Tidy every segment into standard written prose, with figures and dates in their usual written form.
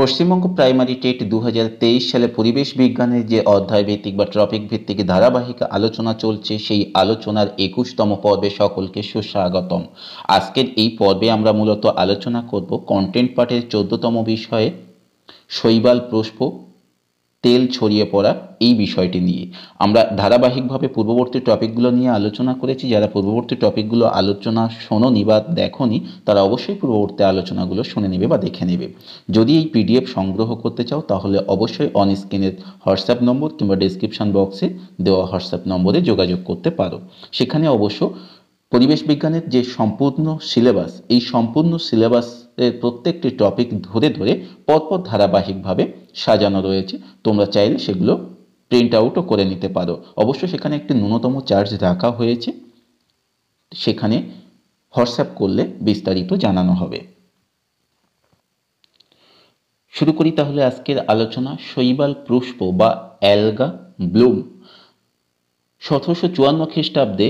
Paschimbanga primary TET 2023 সালে পরিবেশ বিজ্ঞানের যে অধ্যায় ভিত্তিক বা টপিক ভিত্তিক ধারাবাহিক আলোচনা চলছে, সেই আলোচনার 21তম পর্বে সকলকে সুস্বাগতম। আজকের এই পর্বে আমরা মূলত আলোচনা করব কন্টেন্ট পার্টের 14তম বিষয়ে শৈবাল পুষ্প তেল ছড়িয়ে পড়া এই বিষয়টি নিয়ে। আমরা ধারাবাহিকভাবে পূর্ববর্তী টপিকগুলো নিয়ে আলোচনা করেছি। যারা পূর্ববর্তী টপিকগুলো আলোচনা শোনোনি বা দেখোনি, তারা অবশ্যই পূর্ববর্তী আলোচনাগুলো শুনে নেবে বা দেখে নেবে। যদি এই পিডিএফ সংগ্রহ করতে চাও, তাহলে অবশ্যই অন স্ক্রিনের হোয়াটসঅ্যাপ নম্বর কিংবা ডেসক্রিপশন বক্সে দেওয়া হোয়াটসঅ্যাপ নম্বরে যোগাযোগ করতে পারো। সেখানে অবশ্য পরিবেশ বিজ্ঞানের যে সম্পূর্ণ সিলেবাস, এই সম্পূর্ণ সিলেবাসের প্রত্যেকটি টপিক ধরে ধরে পরপর ধারাবাহিকভাবে সাজানো রয়েছে। তোমরা চাইলে সেগুলো প্রিন্ট আউটও করে নিতে পারো। অবশ্য সেখানে একটি ন্যূনতম চার্জ রাখা হয়েছে, সেখানে হোয়াটসঅ্যাপ করলে বিস্তারিত জানানো হবে। শুরু করি তাহলে আজকের আলোচনা। শৈবাল পুষ্প বা অ্যালগা ব্লুম। 1754 খ্রিস্টাব্দে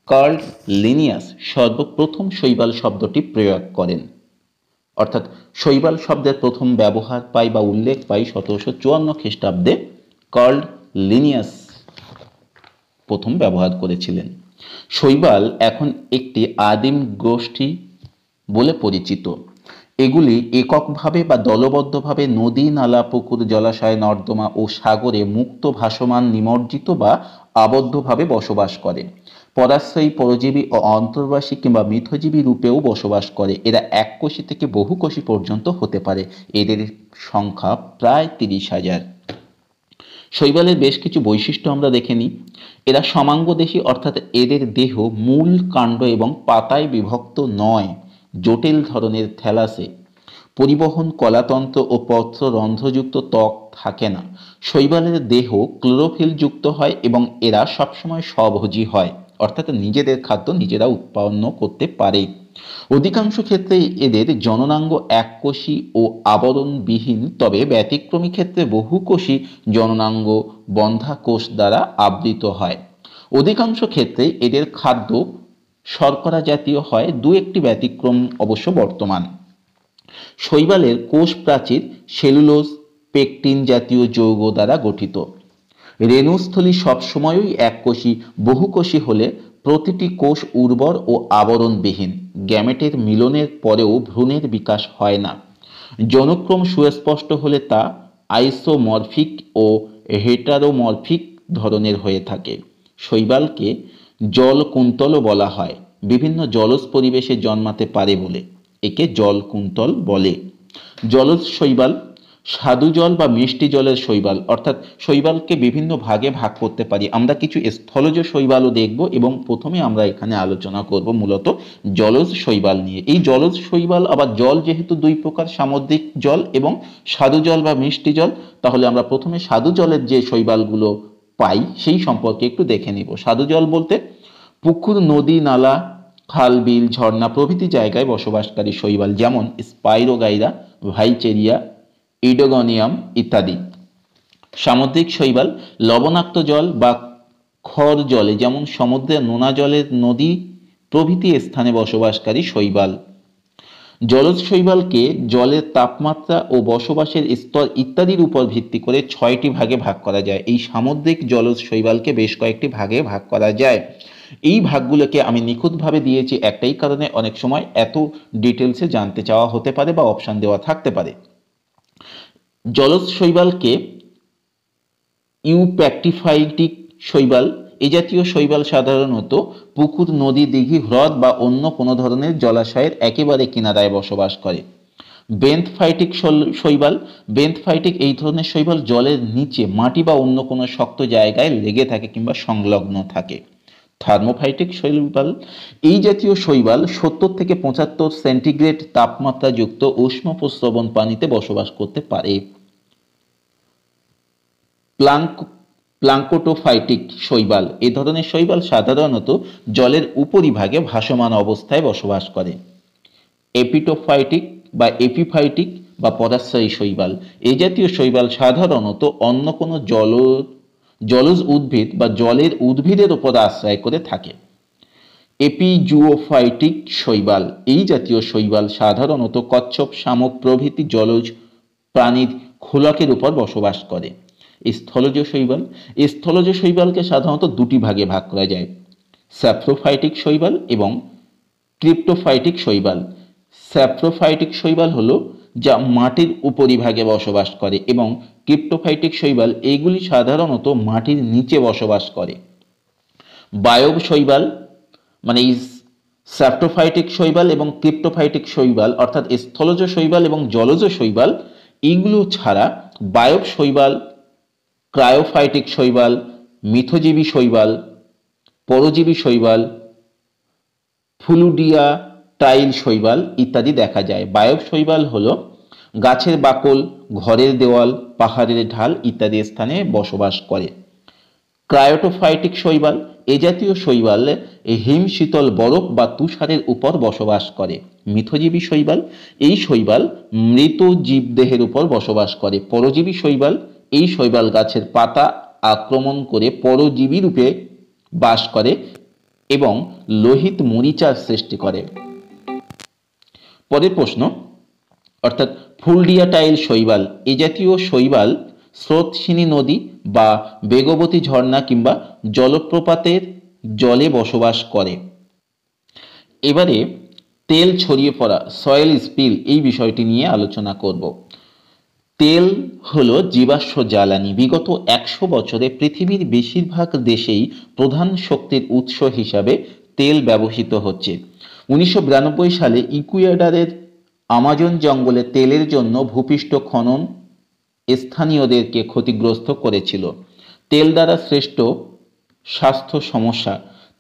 কার্ল লিনিয়াস সর্বপ্রথম শৈবাল শব্দটি প্রয়োগ করেন। অর্থাৎ শৈবাল শব্দের প্রথম ব্যবহার পাই বা উল্লেখ পাই 1754 খ্রিস্টাব্দে কার্ল লিনিয়াস প্রথম ব্যবহার করেছিলেন। শৈবাল এখন একটি আদিম গোষ্ঠী বলে পরিচিত। এগুলি এককভাবে বা দলবদ্ধভাবে নদী, নালা, পুকুর, জলাশয়, নর্দমা ও সাগরে মুক্ত ভাসমান, নিমজ্জিত বা আবদ্ধভাবে বসবাস করে। পরাশ্রয়ী, পরজীবী ও অন্তর্বাসী কিংবা মিথজীবী রূপেও বসবাস করে। এরা এককোষী থেকে বহুকোষী পর্যন্ত হতে পারে। এদের সংখ্যা প্রায় 30,000। শৈবালের বেশ কিছু বৈশিষ্ট্য আমরা দেখে নিই। এরা সমাঙ্গদেহী, অর্থাৎ এদের দেহ মূল, কাণ্ড এবং পাতায় বিভক্ত নয়, জটিল ধরনের থ্যালাসে। পরিবহন, কলাতন্ত্র ও পত্ররন্ধ্রযুক্ত ত্বক থাকে না। শৈবালের দেহ ক্লোরোফিল যুক্ত হয় এবং এরা সবসময় স্বভোজী হয়, অর্থাৎ নিজেদের খাদ্য নিজেরা উৎপন্ন করতে পারে। অধিকাংশ ক্ষেত্রে এদের জননাঙ্গ এককোষী ও আবরণবিহীন, তবে ব্যতিক্রমী ক্ষেত্রে বহুকোষী জননাঙ্গ বন্ধ্যাকোষ দ্বারা আবৃত হয়। অধিকাংশ ক্ষেত্রে এদের খাদ্য শর্করা জাতীয় হয়, দু একটি ব্যতিক্রম অবশ্য বর্তমান। শৈবালের কোষ প্রাচীর সেলুলোজ, পেকটিন জাতীয় যৌগ দ্বারা গঠিত। রেণুস্থলী সবসময়ই এককোষী। বহুকোষী হলে প্রতিটি কোষ উর্বর ও আবরণবিহীন। গ্যামেটের মিলনের পরেও ভ্রূণের বিকাশ হয় না। যৌনক্রম সুস্পষ্ট হলে তা আইসোমরফিক ও হেটারোমরফিক ধরনের হয়ে থাকে। শৈবালকে জলকুন্তলও বলা হয়, বিভিন্ন জলজ পরিবেশে জন্মাতে পারে বলে একে জলকুন্তল বলে। জলজ শৈবাল, স্বাদু জল বা মিষ্টি জলের শৈবাল, অর্থাৎ শৈবালকে বিভিন্ন ভাগে ভাগ করতে পারি। আমরা কিছু স্থলজ শৈবালও দেখব এবং প্রথমে আমরা এখানে আলোচনা করব মূলত জলজ শৈবাল নিয়ে। এই জলজ শৈবাল আবার জল যেহেতু দুই প্রকার, সামুদ্রিক জল এবং স্বাদু জল বা মিষ্টি জল, তাহলে আমরা প্রথমে স্বাদু জলের যে শৈবালগুলো পাই সেই সম্পর্কে একটু দেখে নিব। স্বাদু জল বলতে পুকুর, নদী, নালা, খাল, বিল, ঝর্ণা প্রভৃতি জায়গায় বসবাসকারী শৈবাল, যেমন স্পাইরোগাইরা, ভাইচেরিয়া, ইডোগনিয়াম ইত্যাদি। সামুদ্রিক শৈবাল লবণাক্ত জল বা খর জলে, যেমন সমুদ্রের নোনা জলের, নদী প্রভৃতি স্থানে বসবাসকারী শৈবাল। জলজ শৈবালকে জলের তাপমাত্রা ও বসবাসের স্তর ইত্যাদির উপর ভিত্তি করে 6টি ভাগে ভাগ করা যায়। এই সামুদ্রিক জলজ শৈবালকে বেশ কয়েকটি ভাগে ভাগ করা যায়। এই ভাগগুলোকে আমি নিখুঁতভাবে দিয়েছি একটাই কারণে, অনেক সময় এত ডিটেলসে জানতে চাওয়া হতে পারে বা অপশান দেওয়া থাকতে পারে। জলজ শৈবালকে ইউপ্যাক্টিফাইটিক শৈবাল। এ জাতীয় শৈবাল সাধারণত পুকুর, নদী, দিঘি, হ্রদ বা অন্য কোনো ধরনের জলাশয়ের একেবারে কিনারায় বসবাস করে। বেন্থফাইটিক শৈবাল। বেন্থফাইটিক এই ধরনের শৈবাল জলের নিচে মাটি বা অন্য কোনো শক্ত জায়গায় লেগে থাকে কিংবা সংলগ্ন থাকে। থার্মোফাইটিক শৈবাল। এই জাতীয় শৈবাল 70 থেকে 75 সেন্টিগ্রেড তাপমাত্রাযুক্ত উষ্ণ প্রস্রবণ পানিতে বসবাস করতে পারে। প্লাঙ্কটোফাইটিক শৈবাল। এ ধরনের শৈবাল সাধারণত জলের উপরিভাগে ভাসমান অবস্থায় বসবাস করে। এপিটোফাইটিক বা এপিফাইটিক বা পরাশ্রয়ী শৈবাল। এই জাতীয় শৈবাল সাধারণত অন্য কোনো জলজ উদ্ভিদ বা জলের উদ্ভিদের উপর আশ্রয় করে থাকে। এপিজুওফাইটিক শৈবাল। এই জাতীয় শৈবাল সাধারণত কচ্ছপ, শামুক প্রভৃতি জলজ প্রাণীর খোলকের উপর বসবাস করে। স্থলজ শৈবাল, স্থলজ শৈবালকে সাধারণত দুটি ভাগে ভাগ করা যায়, স্যাপ্রোফাইটিক শৈবাল এবং ক্রিপ্টোফাইটিক শৈবাল। স্যাপ্রোফাইটিক শৈবাল হলো যা মাটির উপরিভাগে বসবাস করে এবং ক্রিপ্টোফাইটিক শৈবাল এইগুলি সাধারণত মাটির নিচে বসবাস করে। বায়ব শৈবাল মানে এই স্যাপ্রোফাইটিক শৈবাল এবং ক্রিপ্টোফাইটিক শৈবাল অর্থাৎ স্থলজ শৈবাল এবং জলজ শৈবাল এইগুলো ছাড়া বায়ব শৈবাল, ক্রায়োফাইটিক শৈবাল, মিথজীবী শৈবাল, পরজীবী শৈবাল, ফ্লুডিয়া টাইল শৈবাল ইত্যাদি দেখা যায়। বায়ব শৈবাল হলো গাছের বাকল, ঘরের দেওয়াল, পাহাড়ের ঢাল ইত্যাদি স্থানে বসবাস করে। ক্রায়োটোফাইটিক শৈবাল, এ জাতীয় শৈবাল হিম শীতল বরফ বা তুষারের উপর বসবাস করে। মিথজীবী শৈবাল, এই শৈবাল মৃত জীবদেহের উপর বসবাস করে। পরজীবী শৈবাল, এই শৈবাল গাছের পাতা আক্রমণ করে পরজীবী রূপে বাস করে এবং লোহিত মরিচার সৃষ্টি করে। পরের প্রশ্ন অর্থাৎ ফুলডিয়া টাইল শৈবাল, এ জাতীয় শৈবাল স্রোতস্বিনী নদী বা বেগবতী ঝর্ণা কিংবা জলপ্রপাতের জলে বসবাস করে। এবারে তেল ছড়িয়ে পড়া, সয়েল স্পিল, এই বিষয়টি নিয়ে আলোচনা করব। তেল হলো জীবাশ্ম জ্বালানি। বিগত 100 বছরে পৃথিবীর বেশিরভাগ দেশেই প্রধান শক্তির উৎস হিসাবে তেল ব্যবহৃত হচ্ছে। 1992 সালে ইকুয়েডরের আমাজন জঙ্গলে তেলের জন্য ভূপৃষ্ঠ খনন স্থানীয়দেরকে ক্ষতিগ্রস্ত করেছিল। তেল দ্বারা সৃষ্ট স্বাস্থ্য সমস্যা,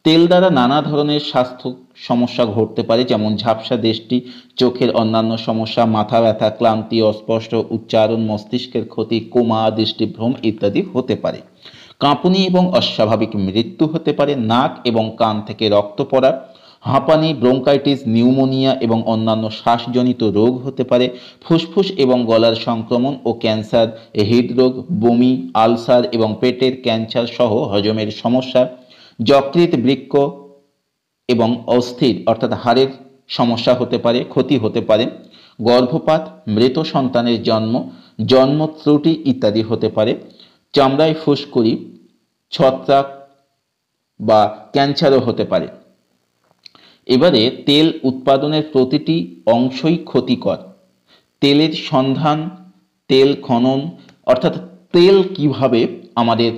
তেল দ্বারা নানা ধরনের স্বাস্থ্য সমস্যা ঘটতে পারে, যেমন ঝাপসা দৃষ্টি, চোখের অন্যান্য সমস্যা, মাথা ব্যথা, ক্লান্তি, অস্পষ্ট উচ্চারণ, মস্তিষ্কের ক্ষতি, কোমা, দৃষ্টিভ্রম ইত্যাদি হতে পারে। কাঁপুনি এবং অস্বাভাবিক মৃত্যু হতে পারে। নাক এবং কান থেকে রক্ত পড়া, হাঁপানি, ব্রঙ্কাইটিস, নিউমোনিয়া এবং অন্যান্য শ্বাসজনিত রোগ হতে পারে। ফুসফুস এবং গলার সংক্রমণ ও ক্যান্সার, হৃদরোগ, বমি, আলসার এবং পেটের ক্যান্সার সহ হজমের সমস্যা, যকৃৎ, বৃক্ক এবং অস্থির অর্থাৎ হাড়ের সমস্যা হতে পারে, ক্ষতি হতে পারে। গর্ভপাত, মৃত সন্তানের জন্ম, জন্ম ত্রুটি ইত্যাদি হতে পারে। চামড়ায় ফুসকুড়ি, ছত্রাক বা ক্যান্সারও হতে পারে। এবারে তেল উৎপাদনের প্রতিটি অংশই ক্ষতিকর। তেলের সন্ধান, তেল খনন অর্থাৎ তেল কিভাবে আমাদের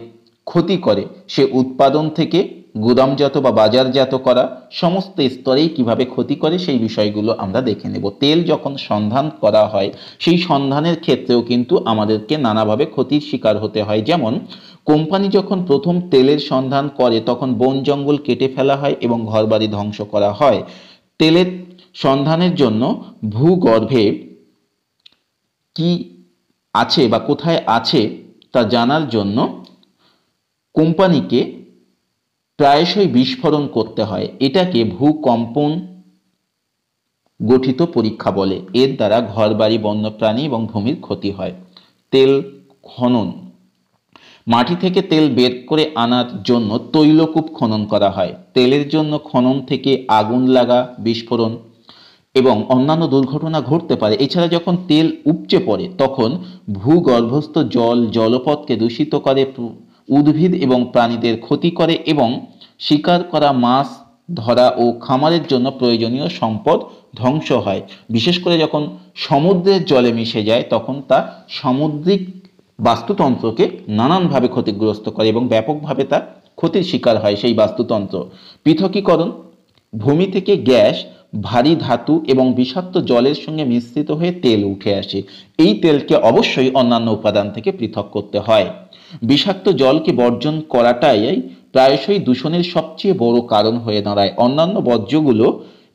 ক্ষতি করে, সে উৎপাদন থেকে গুদামজাত বা বাজারজাত করা সমস্ত স্তরেই কিভাবে ক্ষতি করে সেই বিষয়গুলো আমরা দেখে নেব। তেল যখন সন্ধান করা হয় সেই সন্ধানের ক্ষেত্রেও কিন্তু আমাদেরকে নানাভাবে ক্ষতির শিকার হতে হয়। যেমন কোম্পানি যখন প্রথম তেলের সন্ধান করে তখন বন জঙ্গল কেটে ফেলা হয় এবং ঘরবাড়ি ধ্বংস করা হয়। তেলের সন্ধানের জন্য ভূগর্ভে কি আছে বা কোথায় আছে তা জানার জন্য কোম্পানিকে প্রায়শই বিস্ফোরণ করতে হয়। এটাকে ভূকম্পন গঠিত পরীক্ষা বলে। এর দ্বারা ঘরবাড়ি, বন্যপ্রাণী এবং ভূমির ক্ষতি হয়। তেল খনন, মাটি থেকে তেল বের করে আনার জন্য তৈলকূপ খনন করা হয়। তেলের জন্য খনন থেকে আগুন লাগা, বিস্ফোরণ এবং অন্যান্য দুর্ঘটনা ঘটতে পারে। এছাড়া যখন তেল উপচে পড়ে তখন ভূগর্ভস্থ জল, জলপথকে দূষিত করে, উদ্ভিদ এবং প্রাণীদের ক্ষতি করে এবং শিকার করা মাছ ধরা ও খামারের জন্য প্রয়োজনীয় সম্পদ ধ্বংস হয়। বিশেষ করে যখন সমুদ্রের জলে মিশে যায় তখন তা সামুদ্রিক বাস্তুতন্ত্রকে নানানভাবে ক্ষতিগ্রস্ত করে এবং ব্যাপকভাবে তা ক্ষতির শিকার হয় সেই বাস্তুতন্ত্র। পৃথকীকরণ, ভূমি থেকে গ্যাস, ভারী ধাতু এবং বিষাক্ত জলের সঙ্গে মিশ্রিত হয়ে তেল উঠে আসে। এই তেলকে অবশ্যই অন্যান্য উপাদান থেকে পৃথক করতে হয়। বিষাক্ত জলকে বর্জন করাটাই প্রায়শই দূষণের সবচেয়ে বড় কারণ হয়ে দাঁড়ায়। অন্যান্য বর্জ্যগুলো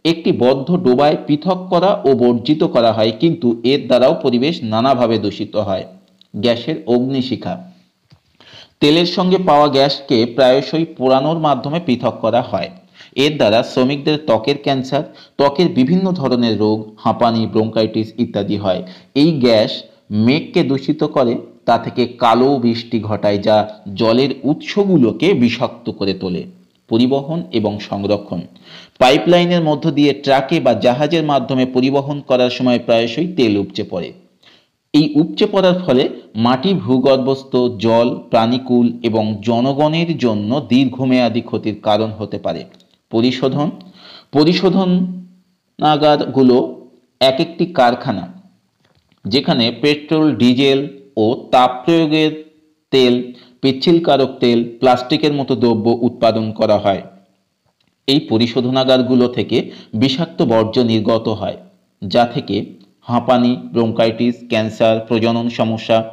একটি বদ্ধ ডোবায় পৃথক করা ও বর্জিত করা হয়, কিন্তু এর দ্বারাও পরিবেশ নানাভাবে দূষিত হয়। গ্যাসের অগ্নিশিখা, তেলের সঙ্গে পাওয়া গ্যাসকে প্রায়শই পোড়ানোর মাধ্যমে পৃথক করা হয়। এর দ্বারা শ্রমিকদের ত্বকের ক্যান্সার, ত্বকের বিভিন্ন ধরনের রোগ, হাঁপানি, ব্রঙ্কাইটিস ইত্যাদি হয়। এই গ্যাস মেঘকে দূষিত করে, তা থেকে কালো বৃষ্টি ঘটায় যা জলের উৎসগুলোকে বিষাক্ত করে তোলে। পরিবহন এবং সংরক্ষণ, পাইপলাইনের মধ্য দিয়ে ট্রাকে বা জাহাজের মাধ্যমে পরিবহন করার সময় প্রায়শই তেল উপচে পড়ে। এই উপচে পড়ার ফলে মাটি, ভূগর্ভস্থ জল, প্রাণীকুল এবং জনগণের জন্য দীর্ঘমেয়াদী ক্ষতির কারণ হতে পারে। পরিশোধনাগারগুলো এক একটি কারখানা যেখানে পেট্রোল, ডিজেল ও তাপ প্রয়োগের তেল, পিচ্ছিলকারক তেল, প্লাস্টিকের মতো দ্রব্য উৎপাদন করা হয়। এই পরিশোধনাগারগুলো থেকে বিষাক্ত বর্জ্য নির্গত হয়, যা থেকে হাঁপানি, ব্রঙ্কাইটিস, ক্যান্সার, প্রজনন সমস্যা,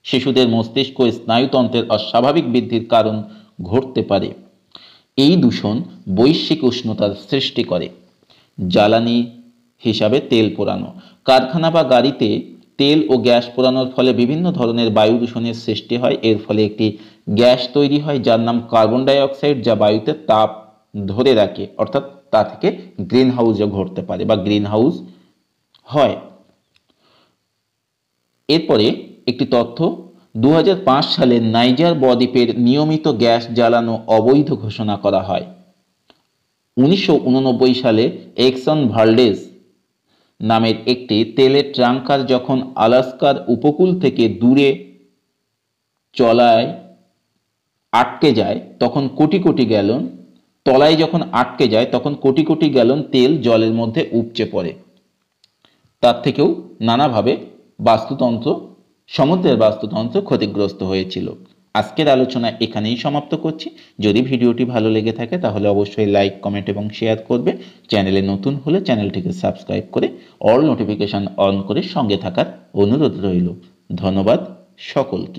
শিশুদের মস্তিষ্ক ও স্নায়ুতন্ত্রের অস্বাভাবিক বৃদ্ধির কারণ ঘটতে পারে। এই দূষণ বৈশ্বিক উষ্ণতার সৃষ্টি করে। জ্বালানি হিসাবে তেল পোড়ানো। কারখানা বা গাড়িতে তেল ও গ্যাস পোড়ানোর ফলে বিভিন্ন ধরনের বায়ু দূষণের সৃষ্টি হয়। এর ফলে একটি গ্যাস তৈরি হয় যার নাম কার্বন ডাই অক্সাইড, যা বায়ুতে তাপ ধরে রাখে, অর্থাৎ তা থেকে গ্রিন হাউসও ঘটতে পারে বা গ্রিন হাউস হয়। এরপরে একটি তথ্য, 2005 সালে নাইজার বদ্বীপের নিয়মিত গ্যাস জ্বালানো অবৈধ ঘোষণা করা হয়। 1989 সালে এক্সন ভালডেস নামের একটি তেলের ট্যাঙ্কার যখন আলাস্কার উপকূল থেকে দূরে চলায় আটকে যায় তখন কোটি কোটি গ্যালন তেল জলের মধ্যে উপচে পড়ে। তার থেকেও নানাভাবে সমুদ্রের বাস্তুতন্ত্র ক্ষতিগ্রস্ত হয়েছিল। আজকের আলোচনা এখানেই সমাপ্ত করছি। যদি ভিডিওটি ভালো লেগে থাকে তাহলে অবশ্যই লাইক, কমেন্ট এবং শেয়ার করবে। চ্যানেলে নতুন হলে চ্যানেলটিকে সাবস্ক্রাইব করে অল নোটিফিকেশন অন করে সঙ্গে থাকার অনুরোধ রইল। ধন্যবাদ সকলকে।